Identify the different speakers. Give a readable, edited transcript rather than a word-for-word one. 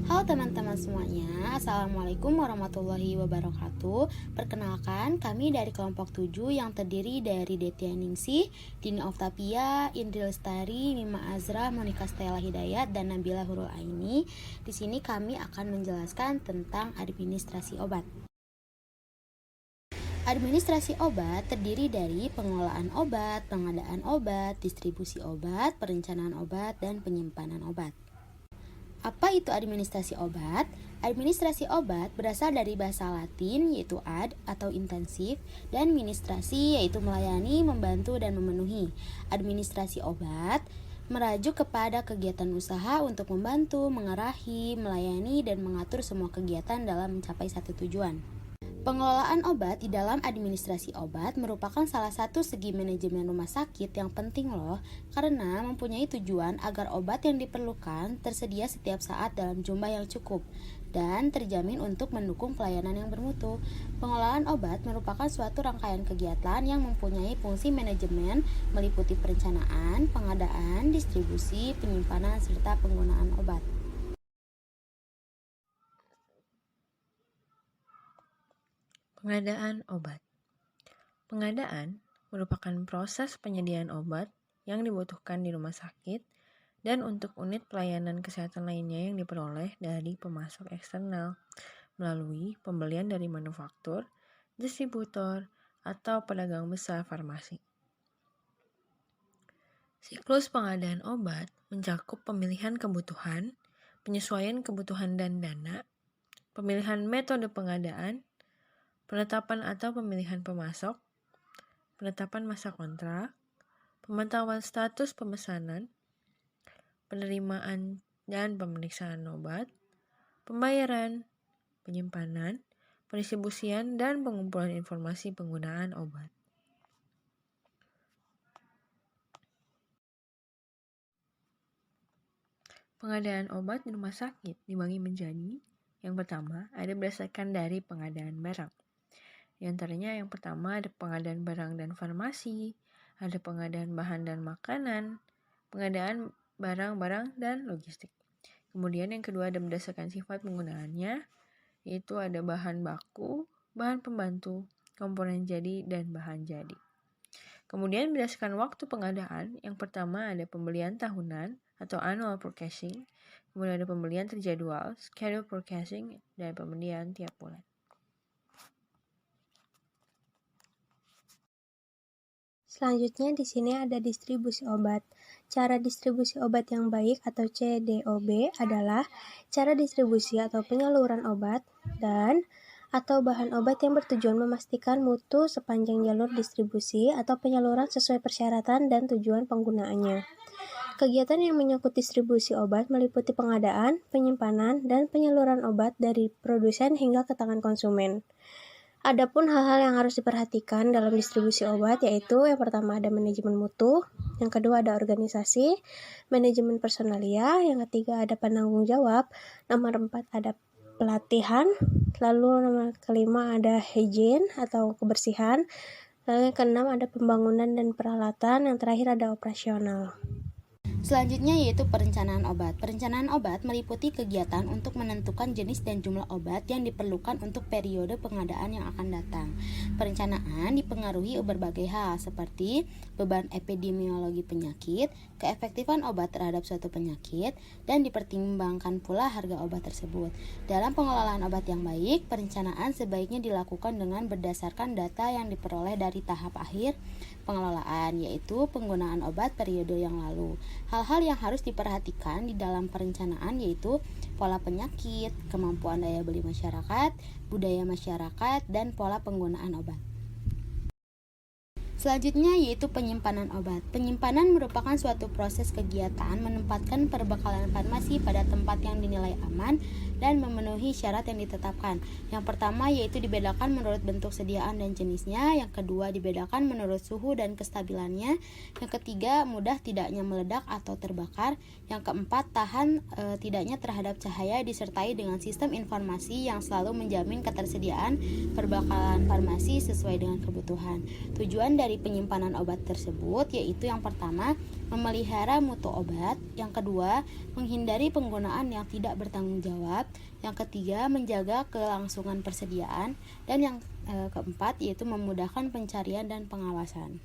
Speaker 1: Halo teman-teman semuanya, Assalamualaikum warahmatullahi wabarakatuh. Perkenalkan, kami dari kelompok 7 yang terdiri dari Detia Ningsih, Dini Oftapia, Indri Lestari, Mima Azra, Monika Stella Hidayat, dan Nabila Hurul Aini. Di sini kami akan menjelaskan tentang administrasi obat. Administrasi obat terdiri dari pengelolaan obat, pengadaan obat, distribusi obat, perencanaan obat, dan penyimpanan obat. Apa itu administrasi obat? Administrasi obat berasal dari bahasa Latin yaitu ad atau intensif dan ministrasi yaitu melayani, membantu, dan memenuhi. Administrasi obat merajuk kepada kegiatan usaha untuk membantu, mengarahi, melayani, dan mengatur semua kegiatan dalam mencapai satu tujuan. Pengelolaan obat di dalam administrasi obat merupakan salah satu segi manajemen rumah sakit yang penting loh, karena mempunyai tujuan agar obat yang diperlukan tersedia setiap saat dalam jumlah yang cukup dan terjamin untuk mendukung pelayanan yang bermutu. Pengelolaan obat merupakan suatu rangkaian kegiatan yang mempunyai fungsi manajemen meliputi perencanaan, pengadaan, distribusi, penyimpanan, serta penggunaan obat.
Speaker 2: Pengadaan obat. Pengadaan merupakan proses penyediaan obat yang dibutuhkan di rumah sakit dan untuk unit pelayanan kesehatan lainnya yang diperoleh dari pemasok eksternal melalui pembelian dari manufaktur, distributor, atau pedagang besar farmasi. Siklus pengadaan obat mencakup pemilihan kebutuhan, penyesuaian kebutuhan dan dana, pemilihan metode pengadaan, penetapan atau pemilihan pemasok, penetapan masa kontrak, pemantauan status pemesanan, penerimaan dan pemeriksaan obat, pembayaran, penyimpanan, pendistribusian, dan pengumpulan informasi penggunaan obat. Pengadaan obat di rumah sakit dibagi menjadi, yang pertama ada berdasarkan dari pengadaan barang. Di antaranya yang pertama ada pengadaan barang dan farmasi, ada pengadaan bahan dan makanan, pengadaan barang-barang dan logistik. Kemudian yang kedua ada berdasarkan sifat penggunaannya, yaitu ada bahan baku, bahan pembantu, komponen jadi, dan bahan jadi. Kemudian berdasarkan waktu pengadaan, yang pertama ada pembelian tahunan atau annual purchasing, kemudian ada pembelian terjadwal, schedule purchasing, dan pembelian tiap bulan.
Speaker 3: Selanjutnya di sini ada distribusi obat. Cara distribusi obat yang baik atau CDOB adalah cara distribusi atau penyaluran obat dan atau bahan obat yang bertujuan memastikan mutu sepanjang jalur distribusi atau penyaluran sesuai persyaratan dan tujuan penggunaannya. Kegiatan yang menyangkut distribusi obat meliputi pengadaan, penyimpanan, dan penyaluran obat dari produsen hingga ke tangan konsumen. Adapun hal-hal yang harus diperhatikan dalam distribusi obat yaitu yang pertama ada manajemen mutu, yang kedua ada organisasi, manajemen personalia, yang ketiga ada penanggung jawab, nomor 4 ada pelatihan, lalu nomor kelima ada hygiene atau kebersihan, lalu yang keenam ada pembangunan dan peralatan, yang terakhir ada operasional.
Speaker 1: Selanjutnya yaitu perencanaan obat. Perencanaan obat meliputi kegiatan untuk menentukan jenis dan jumlah obat yang diperlukan untuk periode pengadaan yang akan datang. Perencanaan dipengaruhi berbagai hal seperti beban epidemiologi penyakit, keefektifan obat terhadap suatu penyakit, dan dipertimbangkan pula harga obat tersebut. Dalam pengelolaan obat yang baik, perencanaan sebaiknya dilakukan dengan berdasarkan data yang diperoleh dari tahap akhir pengelolaan, yaitu penggunaan obat periode yang lalu. Hal-hal yang harus diperhatikan di dalam perencanaan yaitu pola penyakit, kemampuan daya beli masyarakat, budaya masyarakat, dan pola penggunaan obat. Selanjutnya yaitu penyimpanan obat. Penyimpanan merupakan suatu proses kegiatan menempatkan perbekalan farmasi pada tempat yang dinilai aman dan memenuhi syarat yang ditetapkan. Yang pertama yaitu dibedakan menurut bentuk sediaan dan jenisnya, yang kedua dibedakan menurut suhu dan kestabilannya, yang ketiga mudah tidaknya meledak atau terbakar, yang keempat tahan tidaknya terhadap cahaya disertai dengan sistem informasi yang selalu menjamin ketersediaan perbekalan farmasi sesuai dengan kebutuhan. Tujuan dari penyimpanan obat tersebut yaitu yang pertama memelihara mutu obat, yang kedua menghindari penggunaan yang tidak bertanggung jawab, yang ketiga menjaga kelangsungan persediaan, dan yang keempat yaitu memudahkan pencarian dan pengawasan.